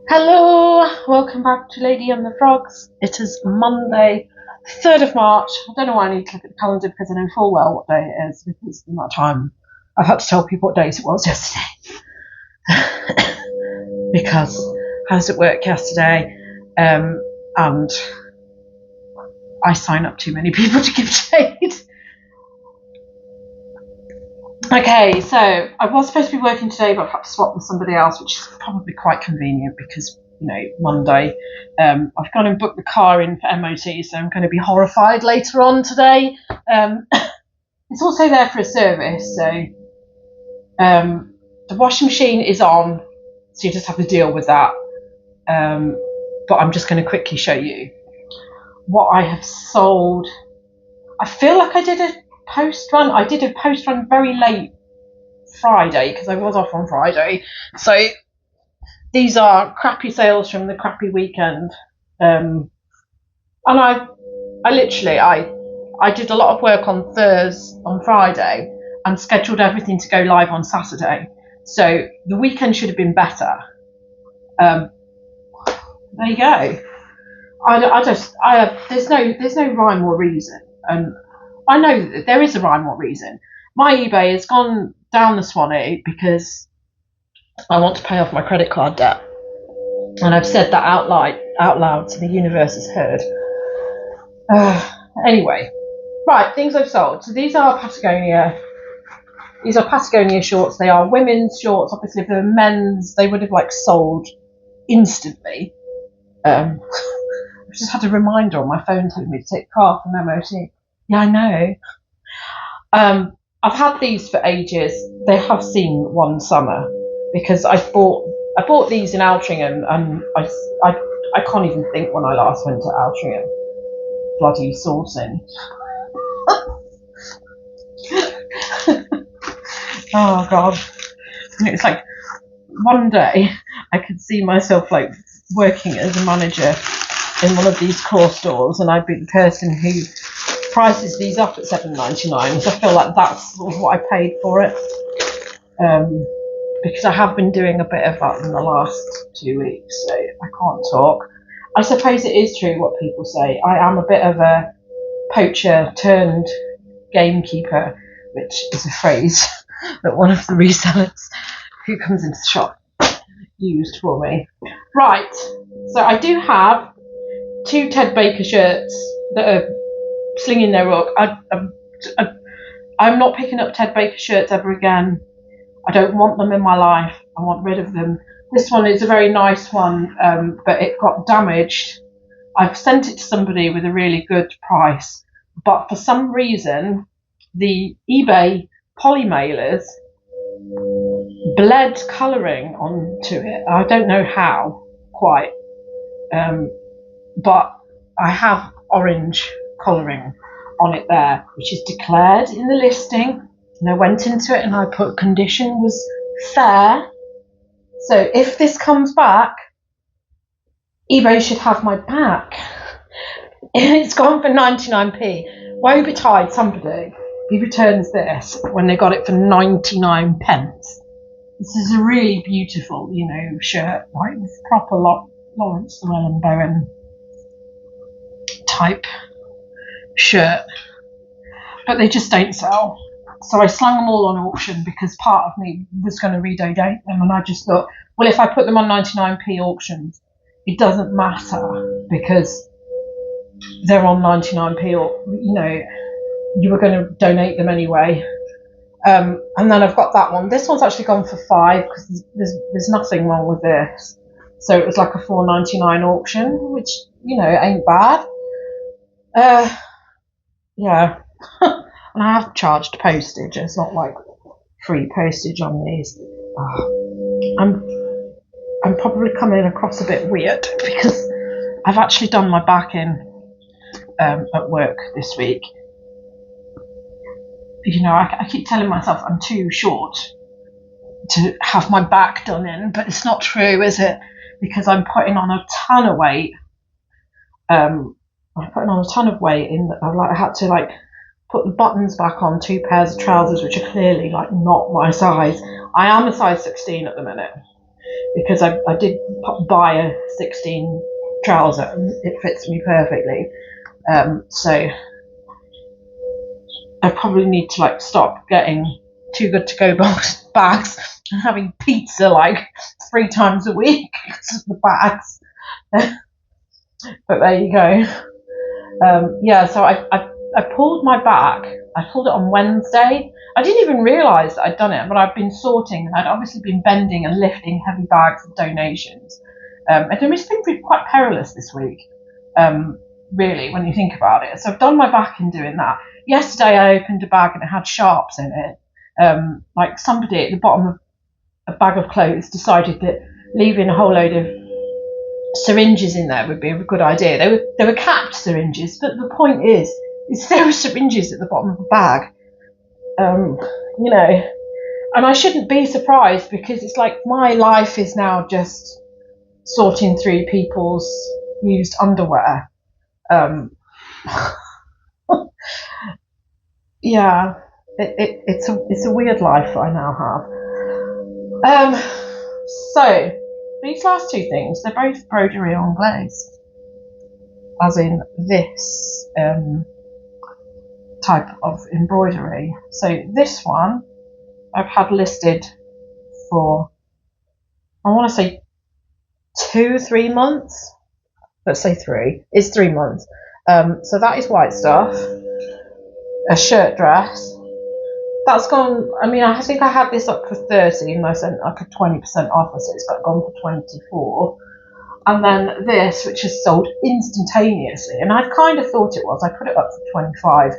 Hello, welcome back to Lady and the Frogs. It is Monday, 3rd of March. I don't know why I need to look at the calendar because I know full well what day it is because in that time I've had to tell people what days it was yesterday. Because I was at work yesterday and I sign up too many people to give shade. Okay, so I was supposed to be working today, but I've had to swap with somebody else, which is probably quite convenient because, Monday. I've gone and booked the car in for MOT, so I'm going to be horrified later on today. It's also there for a service, so the washing machine is on, so you just have to deal with that. But I'm just going to quickly show you what I have sold. I feel like I did a post run. I did a post run very late Friday because I was off on Friday. So these are crappy sales from the crappy weekend. And I did a lot of work on Friday and scheduled everything to go live on Saturday. So the weekend should have been better. There you go. There's no rhyme or reason, and I know that there is a rhyme or reason. My eBay has gone down the Swanee because I want to pay off my credit card debt, and I've said that out loud, so the universe has heard. Anyway, right, things I've sold. So these are Patagonia shorts. They are women's shorts. Obviously, if they were men's, they would have sold instantly. I've just had a reminder on my phone telling me to take the car from MOT. Yeah, I know. I've had these for ages. They have seen one summer because I bought these in Altrincham, and I can't even think when I last went to Altrincham. Bloody sourcing. Oh God. And it's like one day I could see myself working as a manager in one of these core stores, and I'd be the person who prices these up at $7.99. So I feel like that's sort of what I paid for it, because I have been doing a bit of that in the last 2 weeks, so I can't talk. I suppose it is true what people say. I am a bit of a poacher turned gamekeeper, which is a phrase that one of the resellers who comes into the shop used for me. Right, so I do have 2 Ted Baker shirts that are slinging their rock. I'm not picking up Ted Baker shirts ever again. I don't want them in my life. I want rid of them. This one is a very nice one, but it got damaged. I've sent it to somebody with a really good price, but for some reason, the eBay poly mailers bled colouring onto it. I don't know how quite, but I have orange colouring on it there, which is declared in the listing. And I went into it and I put condition was fair. So if this comes back, eBay should have my back. It's gone for 99p. Woe betide somebody who returns this when they got it for 99 pence. This is a really beautiful, shirt, with proper Lawrence Llewellyn Bowen type shirt. But they just don't sell. So I slung them all on auction because part of me was going to redonate them, and I just thought, well, if I put them on 99p auctions, it doesn't matter because they're on 99p, or you were going to donate them anyway. And then I've got that one. This one's actually gone for 5 because there's nothing wrong with this. So it was like a $4.99 auction, which ain't bad. Yeah. And I have charged postage. It's not like free postage on these. I'm probably coming across a bit weird because I've actually done my back in at work this week. I keep telling myself I'm too short to have my back done in, but it's not true, is it? Because I'm putting on a ton of weight. I'm putting on a ton of weight I had to put the buttons back on 2 pairs of trousers, which are clearly not my size. I am a size 16 at the minute, because I did buy a 16 trouser and it fits me perfectly. So I probably need to like stop getting Too Good To Go bags and having pizza like 3 times a week because of the bags. But there you go. Yeah, so I pulled my bag. I pulled it on Wednesday. I didn't even realise that I'd done it, but I'd been sorting and I'd obviously been bending and lifting heavy bags of donations. And it's been quite perilous this week, really, when you think about it. So I've done my back in doing that. Yesterday I opened a bag and it had sharps in it. Like somebody at the bottom of a bag of clothes decided that leaving a whole load of syringes in there would be a good idea. They were capped syringes, but the point is there were syringes at the bottom of the bag. You know, and I shouldn't be surprised because it's like my life is now just sorting through people's used underwear. Yeah, it's a weird life that I now have. So these last 2 things, they're both broderie anglaise, as in this type of embroidery. So this one I've had listed for, I want to say 2-3 months. Let's say 3. It's 3 months. So that is white stuff. A shirt dress. That's gone, I mean, I think I had this up for 30 and I sent like a 20% offer, so it's gone for 24. And then this, which is sold instantaneously, and I kind of thought it was. I put it up for 25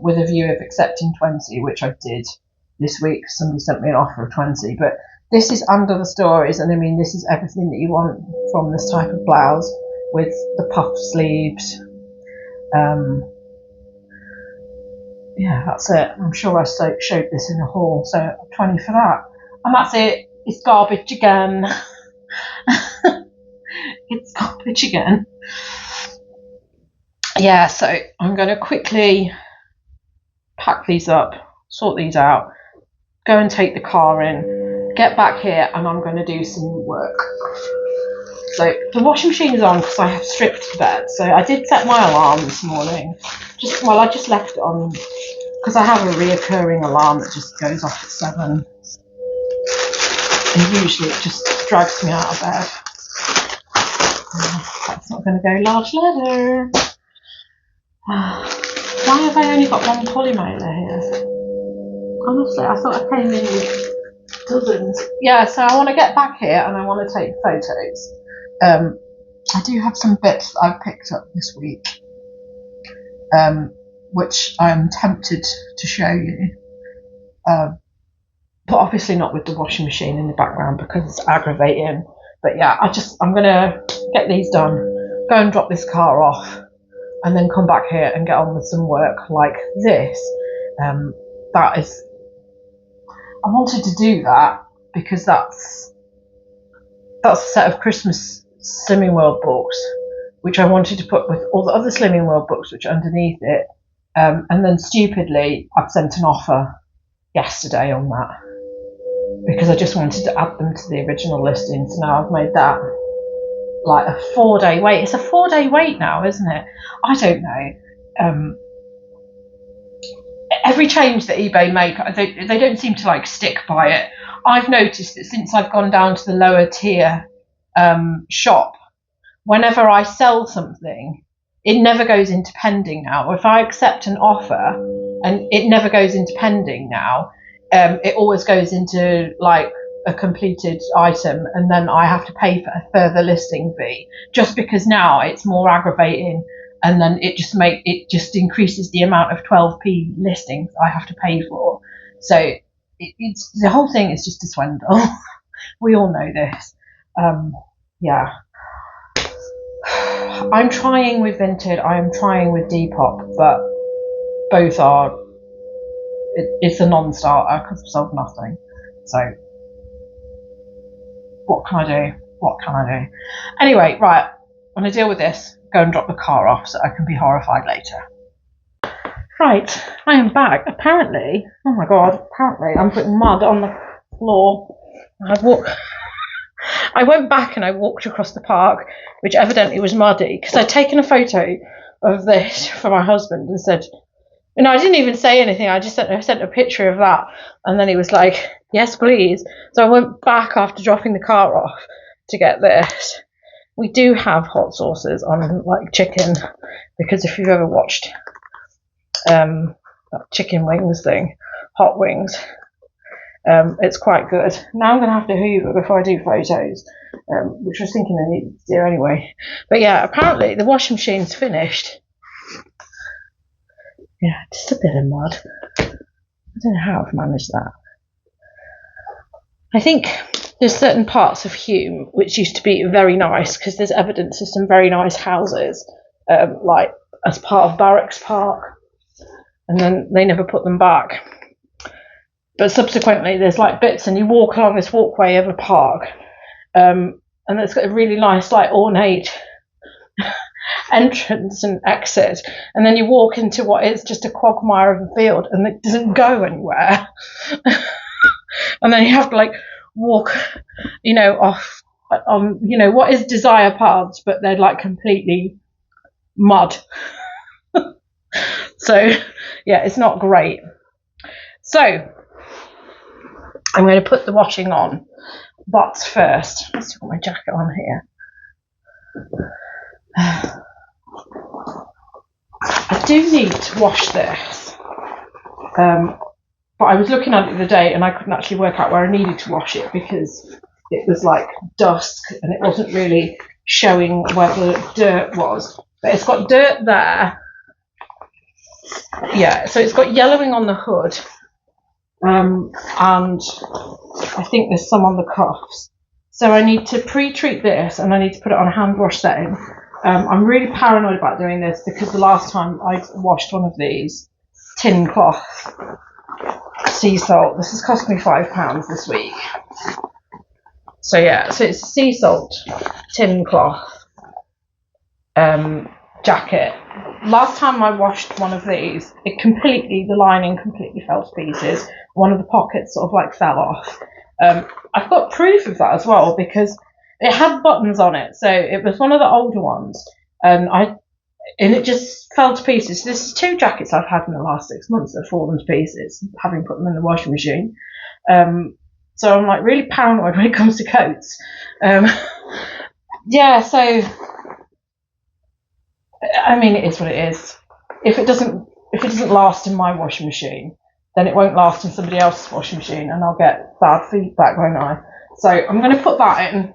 with a view of accepting 20, which I did this week. Somebody sent me an offer of 20, but this is under the stories, and I mean, this is everything that you want from this type of blouse with the puff sleeves. Yeah, that's it. I'm sure I showed this in the haul, so 20 for that. And that's it. It's garbage again. It's garbage again. Yeah, so I'm going to quickly pack these up, sort these out, go and take the car in, get back here, and I'm going to do some work. So the washing machine is on because I have stripped the bed. So I did set my alarm this morning. I just left it on because I have a reoccurring alarm that just goes off at 7. And usually it just drags me out of bed. That's not going to go large leather. Why have I only got one polymailer here? Honestly, I thought I came in with dozens. Yeah, so I want to get back here and I want to take photos. I do have some bits that I've picked up this week, which I'm tempted to show you. But obviously not with the washing machine in the background because it's aggravating. But yeah, I'm going to get these done, go and drop this car off, and then come back here and get on with some work like this. I wanted to do that because that's a set of Christmas Slimming World books, which I wanted to put with all the other Slimming World books which are underneath it. And then stupidly, I've sent an offer yesterday on that because I just wanted to add them to the original listing. So now I've made that like a 4-day wait. It's a 4-day wait now, isn't it? I don't know. Every change that eBay make, they don't seem to like stick by it. I've noticed that since I've gone down to the lower tier shop, whenever I sell something, it never goes into pending now. If I accept an offer and it never goes into pending now, it always goes into like a completed item, and then I have to pay for a further listing fee just because now it's more aggravating, and then it just increases the amount of 12p listings I have to pay for. So it's the whole thing is just a swindle. We all know this. Yeah. I'm trying with Vinted, I am trying with Depop, but both are, it's a non-starter because I've sold nothing. So, what can I do? Anyway, right, I'm going to deal with this, go and drop the car off so I can be horrified later. Right, I am back. Apparently, oh my god, I'm putting mud on the floor. I went back and I walked across the park, which evidently was muddy, because I'd taken a photo of this for my husband and said, I didn't even say anything. I just sent a picture of that, and then he was like, "Yes, please." So I went back after dropping the car off to get this. We do have hot sauces on like chicken, because if you've ever watched that chicken wings thing, hot wings, it's quite good. Now I'm going to have to hoover before I do photos, which I was thinking I needed to do anyway. But yeah, apparently the washing machine's finished. Yeah, just a bit of mud. I don't know how I've managed that. I think there's certain parts of Hume which used to be very nice, because there's evidence of some very nice houses, like as part of Barracks Park, and then they never put them back. But subsequently there's like bits, and you walk along this walkway of a park, and it's got a really nice like ornate entrance and exit, and then you walk into what is just a quagmire of a field, and it doesn't go anywhere. And then you have to like walk, off on, what is desire paths, but they're like completely mud. So yeah, it's not great. So I'm going to put the washing on, but first, let's put my jacket on here. I do need to wash this, but I was looking at it the other day and I couldn't actually work out where I needed to wash it, because it was like dusk and it wasn't really showing where the dirt was. But it's got dirt there. Yeah, so it's got yellowing on the hood, and I think there's some on the cuffs. So I need to pre-treat this, and I need to put it on a hand wash setting. I'm really paranoid about doing this, because the last time I washed one of these tin cloth sea salt, this has cost me £5 this week. So yeah, so it's sea salt tin cloth jacket. Last time I washed one of these, the lining completely fell to pieces. One of the pockets sort of like fell off. I've got proof of that as well, because it had buttons on it. So it was one of the older ones, and it just fell to pieces. This is 2 jackets I've had in the last 6 months that have fallen to pieces, having put them in the washing machine. So I'm like really paranoid when it comes to coats. Yeah, so I mean, it is what it is. If it doesn't last in my washing machine, then it won't last in somebody else's washing machine, and I'll get bad feedback, won't I? So I'm going to put that in.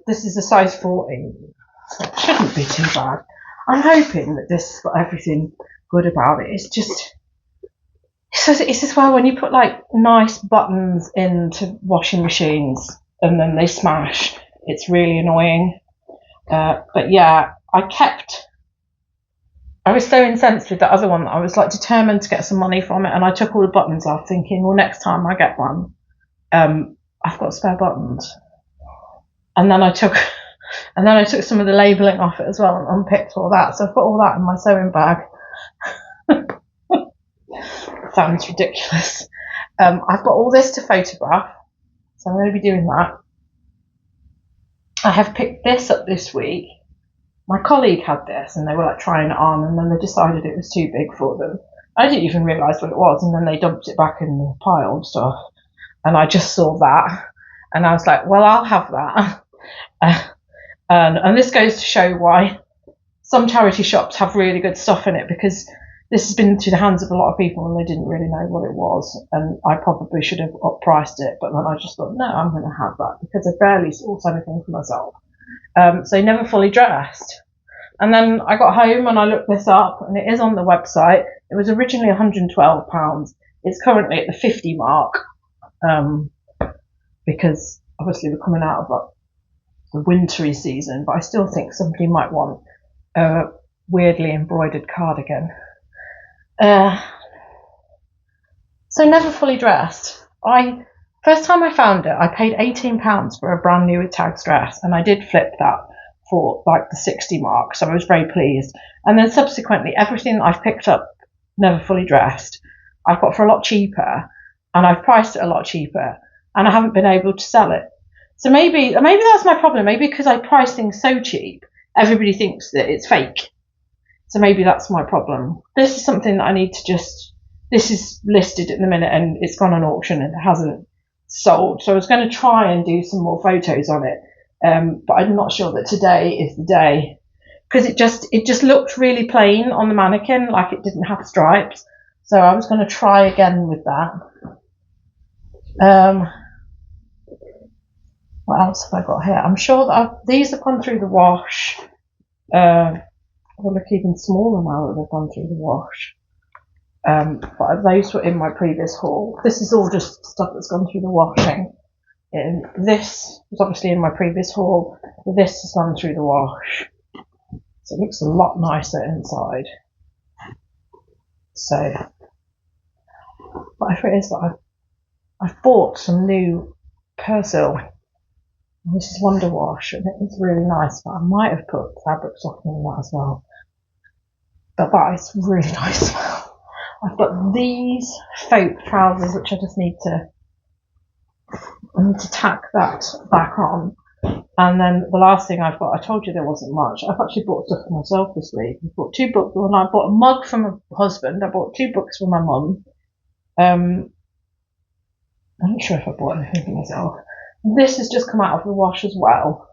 This is a size 14, so it shouldn't be too bad. I'm hoping that this has got everything good about it. It's just when you put like nice buttons into washing machines and then they smash, it's really annoying. But yeah, I was so incensed with that other one that I was like determined to get some money from it, and I took all the buttons off, thinking, well, next time I get one, I've got spare buttons. And then I took some of the labelling off it as well and unpicked all that. So I put all that in my sewing bag. Sounds ridiculous. I've got all this to photograph, so I'm going to be doing that. I have picked this up this week. My colleague had this, and they were like trying it on, and then they decided it was too big for them. I didn't even realise what it was, and then they dumped it back in the pile and stuff. And I just saw that, and I was like, well, I'll have that. And this goes to show why some charity shops have really good stuff in it, because this has been to the hands of a lot of people and they didn't really know what it was, and I probably should have up-priced it, but then I just thought, no, I'm going to have that, because I barely source anything for myself. So Never Fully Dressed. And then I got home and I looked this up, and it is on the website. It was originally £112. It's currently at the 50 mark, because obviously we're coming out of like the wintry season, but I still think somebody might want a weirdly embroidered cardigan. So Never Fully Dressed. First time I found it, I paid £18 for a brand new tags dress, and I did flip that for like the 60 mark, so I was very pleased. And then subsequently, everything that I've picked up Never Fully Dressed, I've got for a lot cheaper, and I've priced it a lot cheaper, and I haven't been able to sell it. So maybe that's my problem. Maybe because I price things so cheap, everybody thinks that it's fake. So maybe that's my problem. This is something that I need to just, this is listed at the minute and it's gone on auction and it hasn't sold. So I was going to try and do some more photos on it. But I'm not sure that today is the day, because it just looked really plain on the mannequin, like it didn't have stripes. So I was going to try again with that. What else have I got here? I'm sure that these have gone through the wash. They look even smaller now that they've gone through the wash. But those were in my previous haul. This is all just stuff that's gone through the washing. And this was obviously in my previous haul. This has gone through the wash. So it looks a lot nicer inside. So whatever it is that I've bought some new Persil. This is Wonder Wash and it is really nice, but I might have put fabric softener in that as well. But that is really nice smell. I've got these faux trousers which I just need to tack that back on. And then the last thing I've got, I told you there wasn't much. I've actually bought stuff for myself this week. I bought 2 books. Well, I bought a mug from my husband. I bought 2 books for my mum. I'm not sure if I bought anything for myself. This has just come out of the wash as well.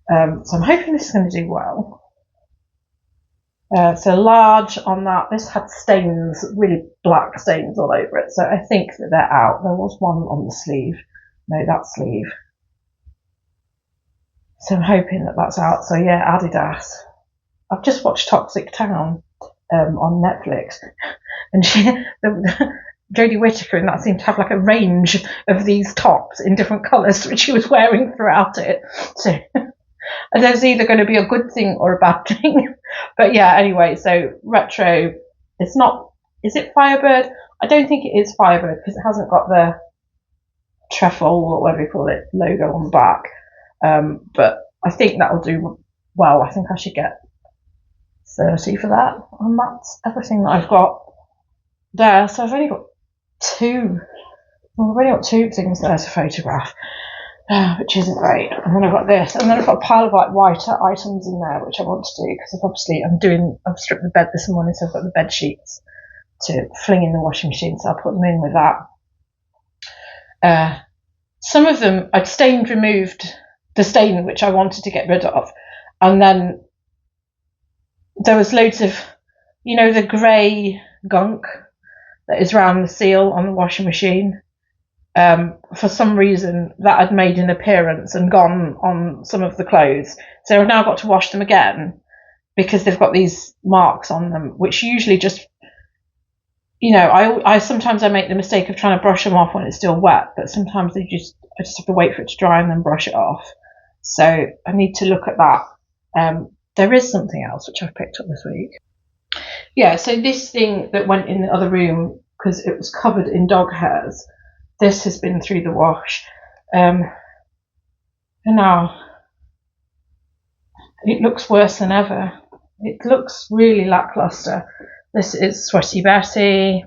So I'm hoping this is going to do well. So large on that. This had stains, really black stains all over it. So I think that they're out. There was one on the sleeve. No, that sleeve. So I'm hoping that that's out. So yeah, Adidas. I've just watched Toxic Town on Netflix, and Jodie Whittaker in that seemed to have like a range of these tops in different colours which she was wearing throughout it. So there's either going to be a good thing or a bad thing. But yeah, anyway, so retro. It's not. Is it Firebird? I don't think it is Firebird because it hasn't got the trefoil or whatever you call it logo on the back. But I think that'll do well. I think I should get 30 for that. And that's everything that I've got there. So I've only got 2. Well, I've only got 2 things there to photograph, which isn't great. And then I've got this, and then I've got a pile of like whiter items in there, which I want to do because obviously I've stripped the bed this morning, so I've got the bed sheets to fling in the washing machine, so I'll put them in with that. Some of them I'd removed the stain which I wanted to get rid of, and then there was loads of, the grey gunk that is around the seal on the washing machine. For some reason that had made an appearance and gone on some of the clothes, so I've now got to wash them again because they've got these marks on them, which usually just, I sometimes I make the mistake of trying to brush them off when it's still wet, but sometimes I just have to wait for it to dry and then brush it off. So I need to look at that. There is something else which I've picked up this week. Yeah, so this thing that went in the other room because it was covered in dog hairs, this has been through the wash. And now it looks worse than ever. It looks really lackluster. This is Sweaty Betty.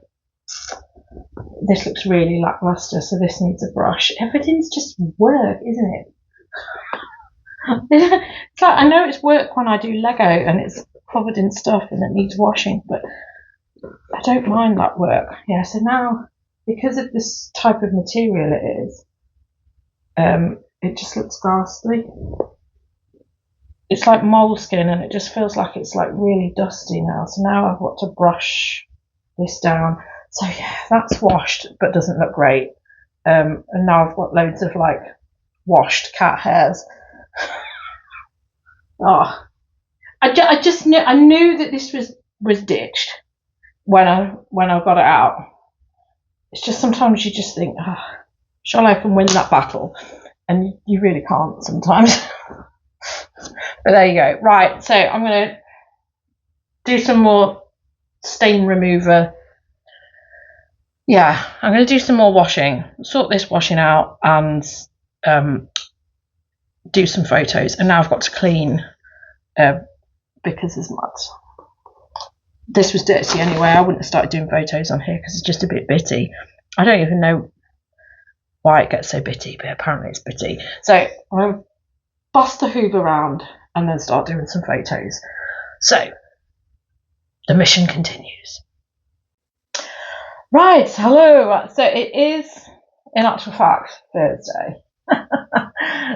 This looks really lackluster, so this needs a brush. Everything's just work, isn't it? It's like, I know it's work when I do Lego and it's covered in stuff and it needs washing, but I don't mind that work. Yeah, so now, because of this type of material it is, it just looks ghastly. It's like moleskin and it just feels like it's like really dusty now. So now I've got to brush this down. So yeah, that's washed but doesn't look great. And now I've got loads of like washed cat hairs. Oh, I just knew, I knew that this was ditched when I got it out. It's just sometimes you just think, surely I can win that battle, and you really can't sometimes. But there you go. Right, so I'm going to do some more stain remover. Yeah, I'm going to do some more washing, sort this washing out, and do some photos. And now I've got to clean because there's mud. This was dirty anyway. I wouldn't have started doing photos on here because it's just a bit bitty. I don't even know. why it gets so bitty, but apparently it's bitty. So I'm going to bust the hoover around and then start doing some photos. So the mission continues. Right, hello. So it is, in actual fact, Thursday.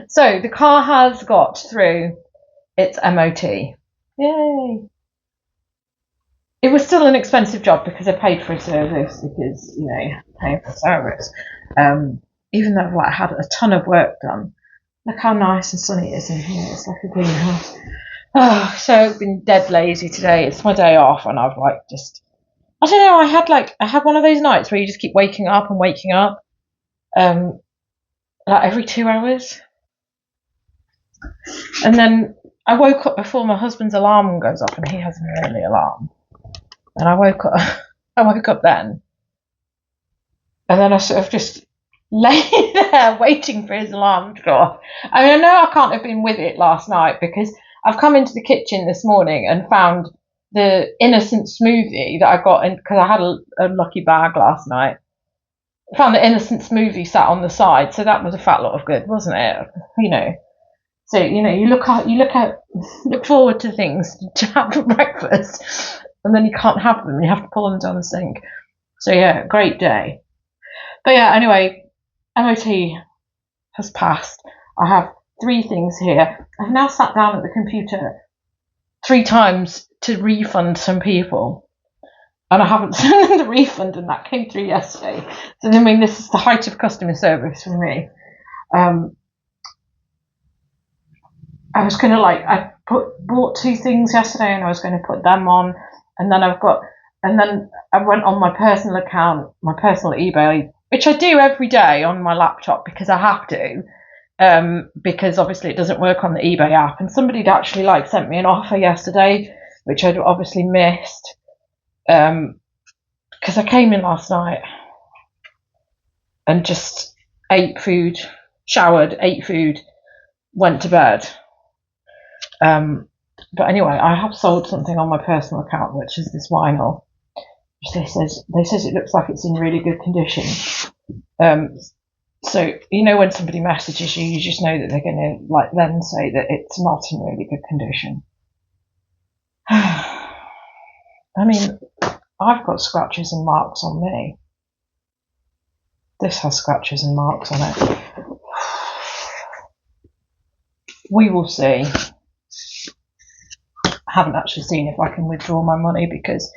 So the car has got through its MOT. Yay! It was still an expensive job because I paid for a service, because, you know, paying for service. Even though I've had a ton of work done. Look how nice and sunny it is in here. It's like a greenhouse. Oh, so I've been dead lazy today. It's my day off, and I've I don't know, I had one of those nights where you just keep waking up and waking up. Like every 2 hours. And then I woke up before my husband's alarm goes off, and he has an early alarm. And I woke up then. And then I sort of just lay there waiting for his alarm to go off. I mean, I know I can't have been with it last night because I've come into the kitchen this morning and found the innocent smoothie that I got in, because I had a lucky bag last night. I found the innocent smoothie sat on the side, so that was a fat lot of good, wasn't it? You know. So, you know, you look forward to things to have for breakfast, and then you can't have them. You have to pull them down the sink. So yeah, great day. But yeah, anyway, MOT has passed. I have 3 things here. I've now sat down at the computer 3 times to refund some people, and I haven't sent them the refund, and that came through yesterday. So I mean, this is the height of customer service for me. I was gonna bought 2 things yesterday, and I was going to put them on, and then I went on my personal account, my personal eBay, which I do every day on my laptop because I have to, because obviously it doesn't work on the eBay app. And somebody had actually sent me an offer yesterday, which I'd obviously missed, because I came in last night and just ate food, showered, ate food, went to bed. But anyway, I have sold something on my personal account, which is this vinyl. They says it looks like it's in really good condition. So you know, when somebody messages you, you just know that they're going to then say that it's not in really good condition. I mean, I've got scratches and marks on me. This has scratches and marks on it. We will see. I haven't actually seen if I can withdraw my money, because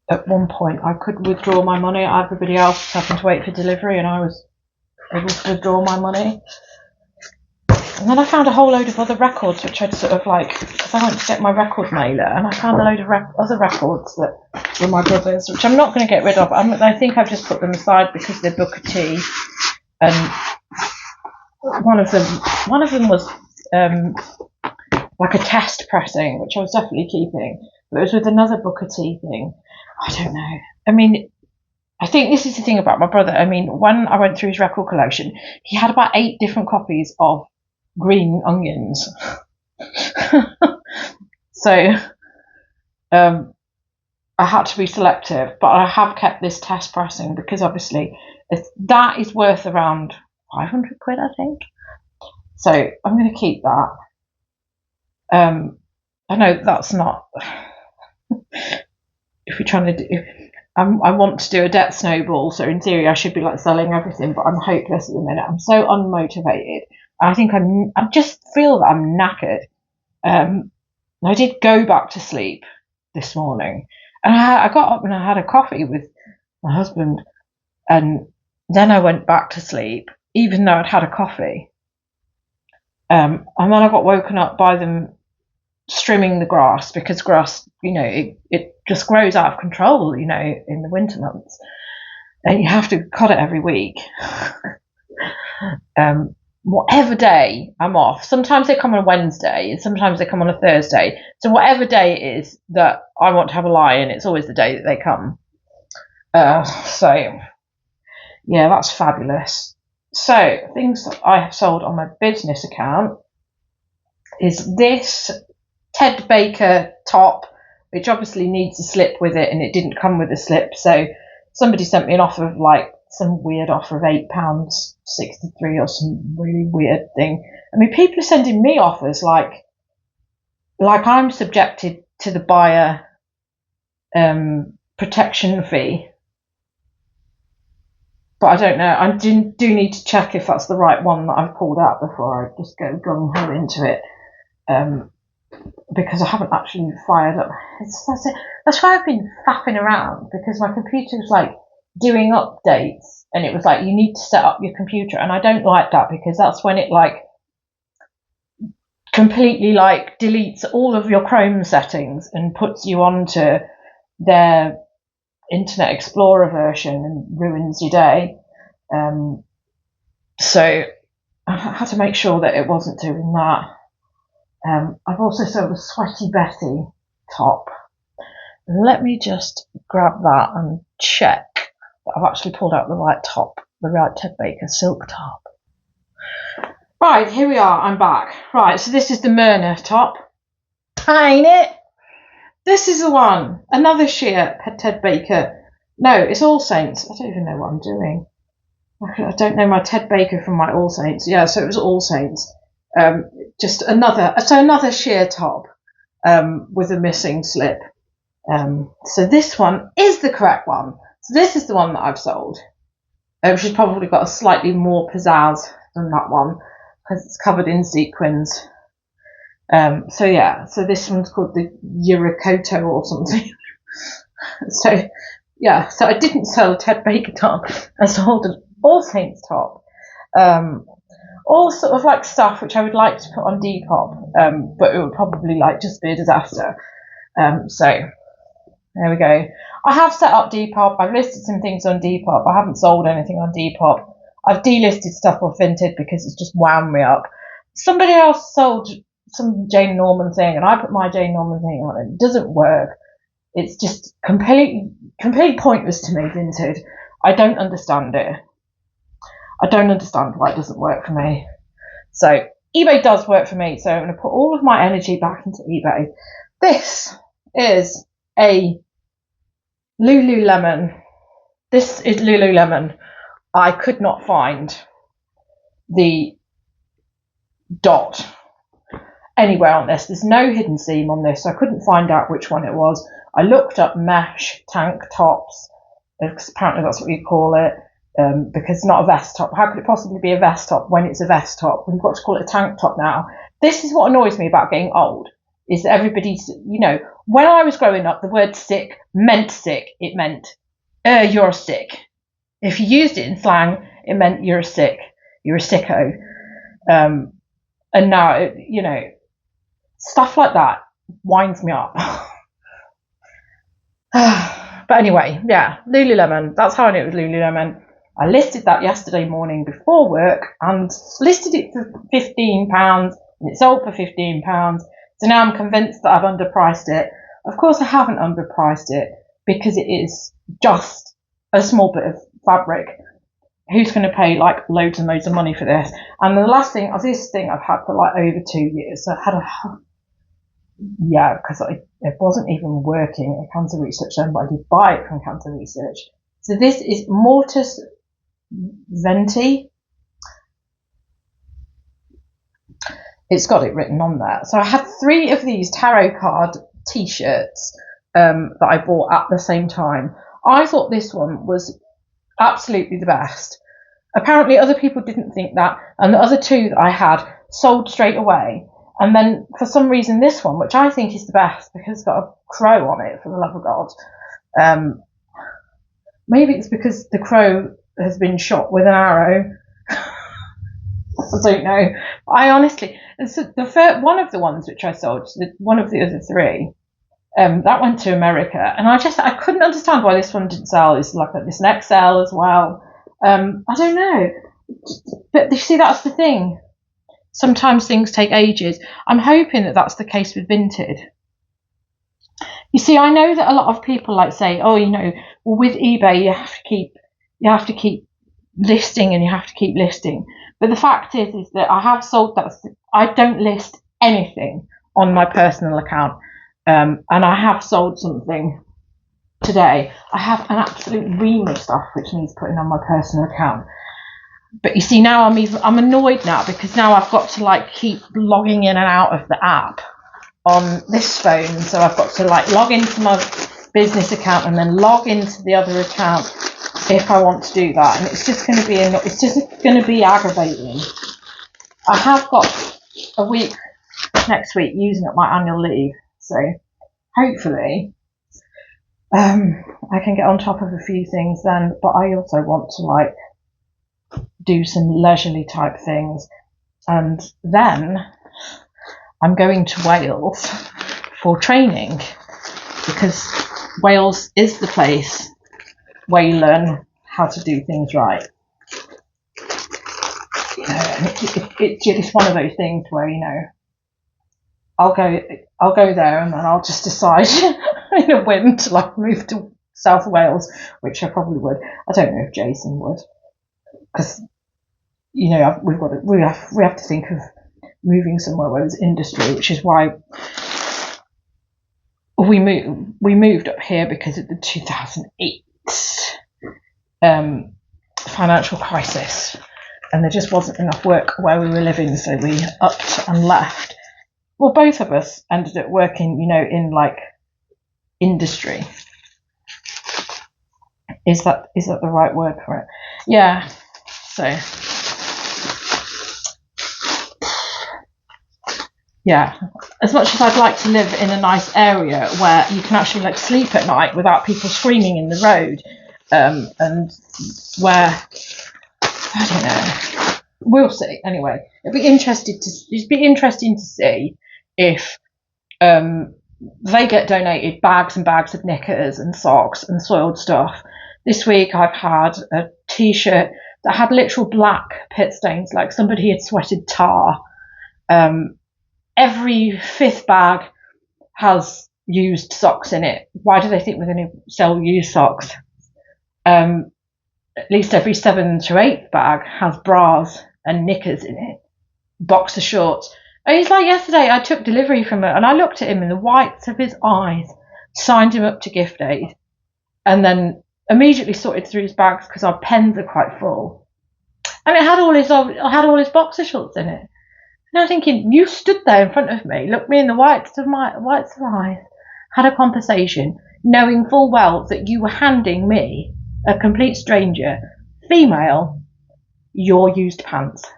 at one point I could withdraw my money. Everybody else was having to wait for delivery, and I was able to withdraw my money. And then I found a whole load of other records, which I'd sort of because I went to get my record mailer, and I found a load of other records that were my brother's, which I'm not going to get rid of. I think I've just put them aside because they're Booker T, and one of them was like a test pressing, which I was definitely keeping, but it was with another Booker T thing. I don't know. I mean, I think this is the thing about my brother. I mean, when I went through his record collection, he had about 8 different copies of Green Onions. So I had to be selective, but I have kept this test pressing because obviously that is worth around 500 quid, I think. So I'm going to keep that. I know that's not. If you're trying to do, I want to do a debt snowball, so in theory I should be selling everything, but I'm hopeless at the minute. I'm so unmotivated. I think I just feel that I'm knackered. I did go back to sleep this morning, and I got up and I had a coffee with my husband, and then I went back to sleep, even though I'd had a coffee. And then I got woken up by them trimming the grass, because grass, it just grows out of control, in the winter months, and you have to cut it every week. Whatever day I'm off, sometimes they come on a Wednesday, and sometimes they come on a Thursday. So whatever day it is that I want to have a lie-in, it's always the day that they come. So yeah, that's fabulous. So things that I have sold on my business account is this Ted Baker top, which obviously needs a slip with it, and it didn't come with a slip, so somebody sent me an offer of some weird offer of £8.63 or some really weird thing. I mean, people are sending me offers like I'm subjected to the buyer protection fee. But I don't know. I do need to check if that's the right one that I've pulled out before I just go gung-ho into it. Because I haven't actually fired up. That's why I've been faffing around, because my computer was like doing updates and it was like, you need to set up your computer. And I don't like that, because that's when it like completely like deletes all of your Chrome settings and puts you onto their Internet Explorer version and ruins your day. So I had to make sure that it wasn't doing that. I've also sold a Sweaty Betty top. Let me just grab that and check that I've actually pulled out the right top, the right Ted Baker silk top. Right, here we are, I'm back. Right, so this is the Myrna top. Ain't it? This is the one, another sheer Ted Baker. No, it's All Saints. I don't even know what I'm doing. I don't know my Ted Baker from my All Saints. Yeah, so it was All Saints. Just another sheer top with a missing slip. So this one is the correct one. So this is the one that I've sold, which has probably got a slightly more pizzazz than that one, because it's covered in sequins. So yeah, so this one's called the Yurakoto or something. So yeah, so I didn't sell a Ted Baker top. I sold an All Saints top. All sort of like stuff which I would like to put on Depop, but it would probably like just be a disaster. So there we go. I have set up Depop. I've listed some things on Depop. I haven't sold anything on Depop. I've delisted stuff off Vinted because it's just wound me up. Somebody else sold some Jane Norman thing, and I put my Jane Norman thing on it. It doesn't work. It's just completely pointless to me, Vinted. I don't understand it. I don't understand why it doesn't work for me. So eBay does work for me, so I'm going to put all of my energy back into eBay. This is a Lululemon. This is Lululemon. I could not find the dot anywhere on this. There's no hidden seam on this, so I couldn't find out which one it was. I looked up mesh tank tops, because apparently that's what you call it. Because it's not a vest top. How could it possibly be a vest top when it's a vest top? We've got to call it a tank top now. This is what annoys me about getting old, is that everybody's, when I was growing up, the word sick meant sick. It meant, you're sick. If you used it in slang, it meant you're sick. You're a sicko. And now, stuff like that winds me up. But anyway, yeah, Lululemon. That's how I knew it was Lululemon. I listed that yesterday morning before work and listed it for £15 and it sold for £15. So now I'm convinced that I've underpriced it. Of course I haven't underpriced it, because it is just a small bit of fabric. Who's going to pay like loads and loads of money for this? And the last thing, this thing I've had for like over 2 years. So I had because it wasn't even working at Cancer Research then, but I did buy it from Cancer Research. So this is Mortis Venti. It's got it written on there. So I had 3 of these tarot card t-shirts that I bought at the same time. I thought this one was absolutely the best. Apparently other people didn't think that, and the other 2 that I had sold straight away. And then for some reason this one, which I think is the best because it's got a crow on it, for the love of God. Maybe it's because the crow has been shot with an arrow. I don't know. I honestly, one of the ones which I sold, one of the other 3, that went to America, and I couldn't understand why this one didn't sell. It's like this an XL as well. I don't know, but you see, that's the thing. Sometimes things take ages. I'm hoping that that's the case with Vinted. You see, I know that a lot of people say, oh, well, with eBay you have to keep listing and you have to keep listing. But the fact is that I have sold that. I don't list anything on my personal account, and I have sold something today. I have an absolute ream of stuff which needs putting on my personal account. But you see, now I'm annoyed now, because now I've got to like keep logging in and out of the app on this phone. So I've got to like log into my business account and then log into the other account if I want to do that, and it's just going to be aggravating. I have got a week next week using up my annual leave, so hopefully I can get on top of a few things then. But I also want to like do some leisurely type things, and then I'm going to Wales for training, because Wales is the place where you learn how to do things right. You know, it's one of those things where, you know, I'll go there and then I'll just decide in a whim to like move to South Wales, which I probably would. I don't know if Jason would, because, you know, we have to think of moving somewhere where there's industry, which is why we moved up here, because of the 2008 financial crisis, and there just wasn't enough work where we were living, so we upped and left. Well, both of us ended up working, you know, in like industry. Is that the right word for it? Yeah. So yeah, as much as I'd like to live in a nice area where you can actually like sleep at night without people screaming in the road, and where, I don't know, we'll see. Anyway, it'd be interesting to see if they get donated bags and bags of knickers and socks and soiled stuff. This week I've had a t-shirt that had literal black pit stains, like somebody had sweated tar. Every fifth bag has used socks in it. Why do they think we're going to sell used socks? At least every 7th to 8th bag has bras and knickers in it, boxer shorts. And he's like, yesterday I took delivery from it, and I looked at him in the whites of his eyes, signed him up to gift aid, and then immediately sorted through his bags because our pens are quite full. And it had all his boxer shorts in it. And I'm thinking, you stood there in front of me, looked me in the whites of my eyes, had a conversation, knowing full well that you were handing me, a complete stranger, female, your used pants.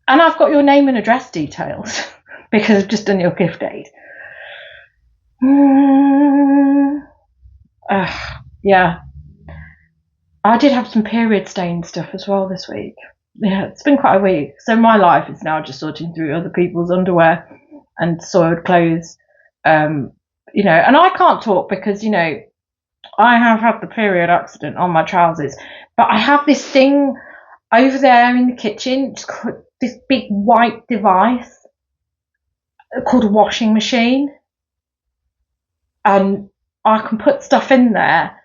And I've got your name and address details because I've just done your gift aid. Yeah. I did have some period stain stuff as well this week. Yeah, it's been quite a week. So my life is now just sorting through other people's underwear and soiled clothes. You know, and I can't talk because, you know, I have had the period accident on my trousers, but I have this thing over there in the kitchen. It's called this big white device called a washing machine, and I can put stuff in there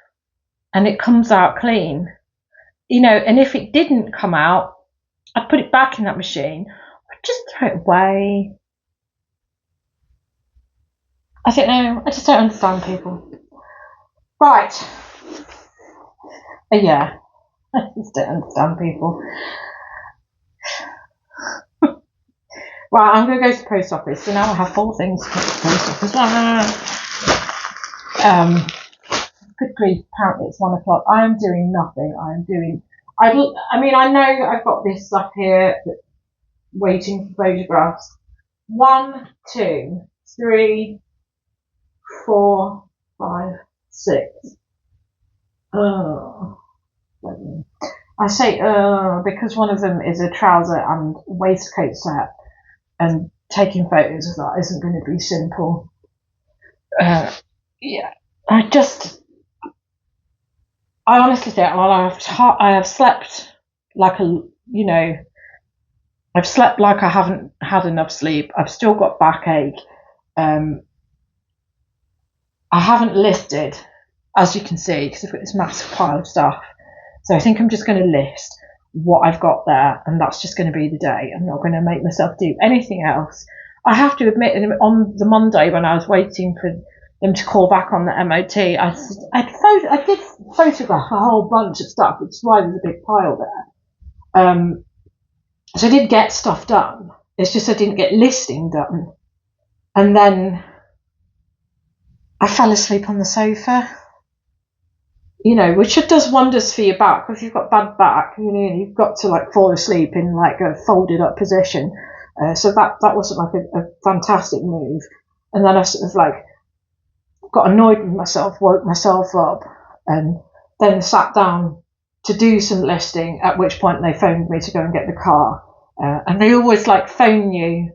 and it comes out clean, you know. And if it didn't come out, I'd put it back in that machine, I'd just throw it away. I don't know, I just don't understand people. Right. Yeah, I just don't understand people. Right, I'm going to go to the post office. So now I have 4 things to go to the post office. Good grief, apparently it's 1 o'clock. I am doing nothing. I mean, I know I've got this stuff here waiting for photographs. 1, 2, 3, 4, 5, 6. I say because one of them is a trouser and waistcoat set, and taking photos of that isn't going to be simple. Yeah, I honestly think I have slept like I've slept like I haven't had enough sleep. I've still got backache. I haven't listed, as you can see, because I've got this massive pile of stuff. So I think I'm just going to list what I've got there, and that's just going to be the day. I'm not going to make myself do anything else. I have to admit, on the Monday when I was waiting for them to call back on the MOT. I did photograph a whole bunch of stuff, which is why there's a big pile there. So I did get stuff done. It's just I didn't get listing done. And then I fell asleep on the sofa, you know, which does wonders for your back. If you've got bad back, you know, you've got to like fall asleep in like a folded up position. So that wasn't like a fantastic move. And then I sort of like got annoyed with myself, woke myself up, and then sat down to do some listing, at which point they phoned me to go and get the car. And they always like phone you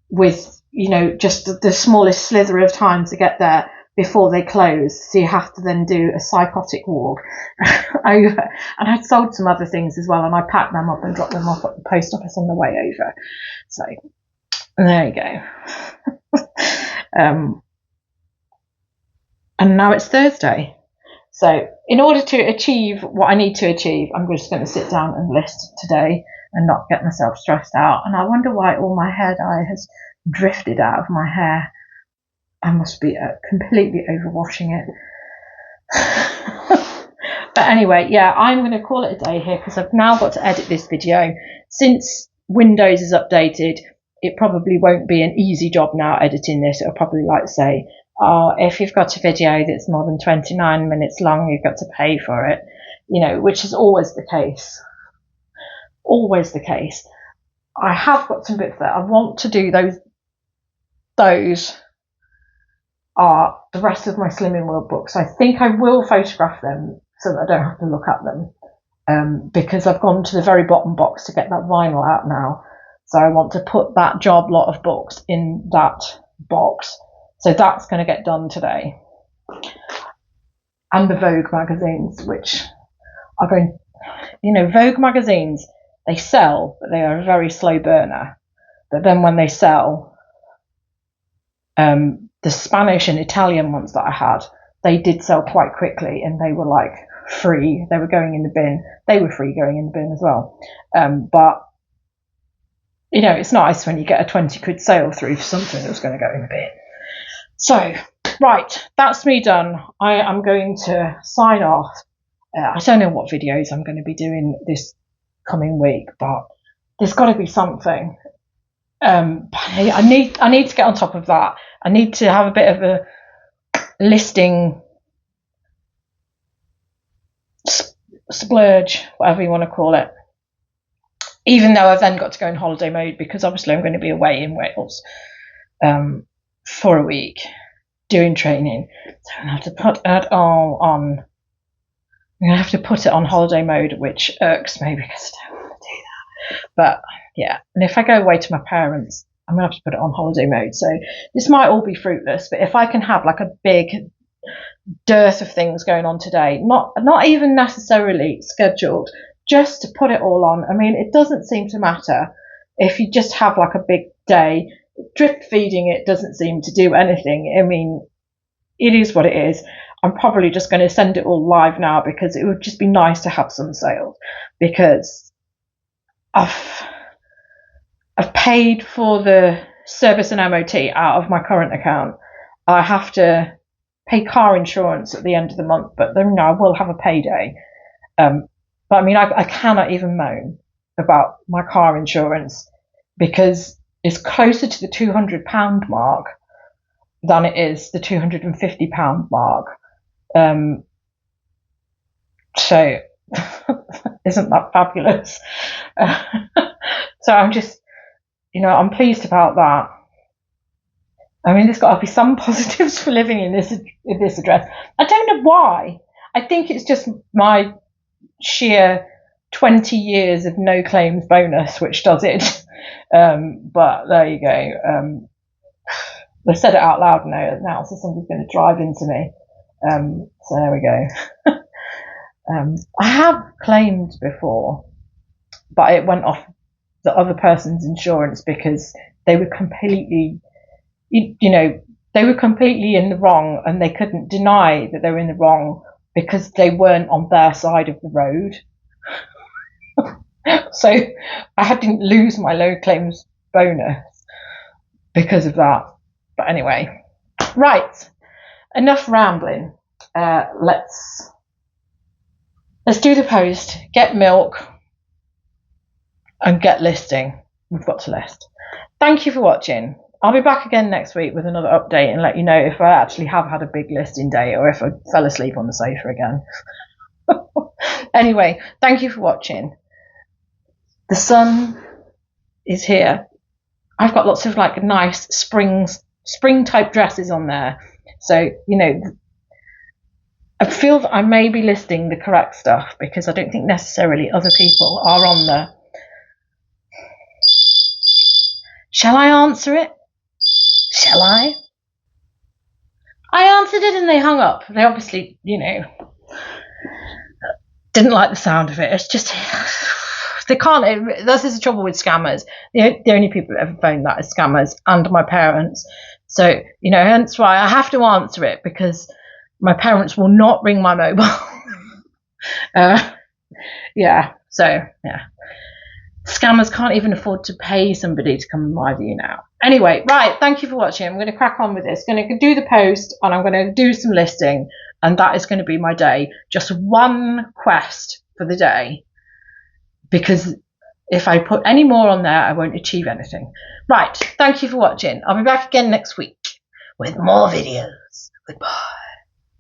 with, you know, just the smallest slither of time to get there before they close. So you have to then do a psychotic walk over. And I'd sold some other things as well, and I packed them up and dropped them off at the post office on the way over. So there you go. And now it's Thursday. So in order to achieve what I need to achieve, I'm just going to sit down and list today and not get myself stressed out. And I wonder why all my hair dye has drifted out of my hair. I must be completely overwashing it. But anyway, yeah, I'm going to call it a day here because I've now got to edit this video. Since Windows is updated, it probably won't be an easy job now editing this. It'll probably like say, oh, if you've got a video that's more than 29 minutes long, you've got to pay for it, you know, which is always the case. Always the case. I have got some bits that I want to do. Those are the rest of my Slimming World books. I think I will photograph them so that I don't have to look at them, because I've gone to the very bottom box to get that vinyl out now. So I want to put that job lot of books in that box. So that's going to get done today. And the Vogue magazines, which are going, you know, Vogue magazines, they sell, but they are a very slow burner. But then when they sell, the Spanish and Italian ones that I had, they did sell quite quickly, and they were like free. They were going in the bin. They were free going in the bin as well. But, you know, it's nice when you get a 20 quid sale through for something that was going to go in the bin. So, right, that's me done. I am going to sign off. I don't know what videos I'm going to be doing this coming week, but there's got to be something. I need to get on top of that. I need to have a bit of a listing splurge, whatever you want to call it. Even though I've then got to go in holiday mode, because obviously I'm going to be away in Wales for a week doing training. So I'm going to have to put it all on. I'm going to have to put it on holiday mode, which irks me because I don't want to do that. But yeah, and if I go away to my parents, I'm going to have to put it on holiday mode. So this might all be fruitless, but if I can have like a big dearth of things going on today, not even necessarily scheduled, just to put it all on. I mean, it doesn't seem to matter if you just have like a big day. Drip feeding it doesn't seem to do anything. I mean, it is what it is. I'm probably just going to send it all live now because it would just be nice to have some sales, because I've paid for the service and MOT out of my current account. I have to pay car insurance at the end of the month, but then I will have a payday. But I mean, I cannot even moan about my car insurance because it's closer to the £200 mark than it is the £250 mark. So isn't that fabulous? So I'm just, you know, I'm pleased about that. I mean, there's got to be some positives for living in this address. I don't know why. I think it's just my sheer 20 years of no claims bonus which does it. But there you go. They said it out loud now, so somebody's going to drive into me. So there we go. I have claimed before, but it went off the other person's insurance because they were completely, they were completely in the wrong, and they couldn't deny that they were in the wrong because they weren't on their side of the road. So I didn't lose my low claims bonus because of that. But anyway, right. enough rambling. Let's do the post, get milk, and get listing. We've got to list. Thank you for watching. I'll be back again next week with another update and let you know if I actually have had a big listing day or if I fell asleep on the sofa again. Anyway, thank you for watching. The sun is here. I've got lots of like nice spring type dresses on there. So, you know, I feel that I may be listing the correct stuff because I don't think necessarily other people are on there. Shall I answer it? Shall I? I answered it and they hung up. They obviously, you know, didn't like the sound of it. It's just, they can't, this is the trouble with scammers. The only people that ever phoned that is scammers and my parents. So, you know, hence why I have to answer it, because my parents will not ring my mobile. Yeah, so, yeah. Scammers can't even afford to pay somebody to come and murder you now. Anyway, right, thank you for watching. I'm going to crack on with this. I'm going to do the post and I'm going to do some listing, and that is going to be my day. Just one quest for the day, because if I put any more on there, I won't achieve anything. Right, thank you for watching. I'll be back again next week with more videos. Goodbye.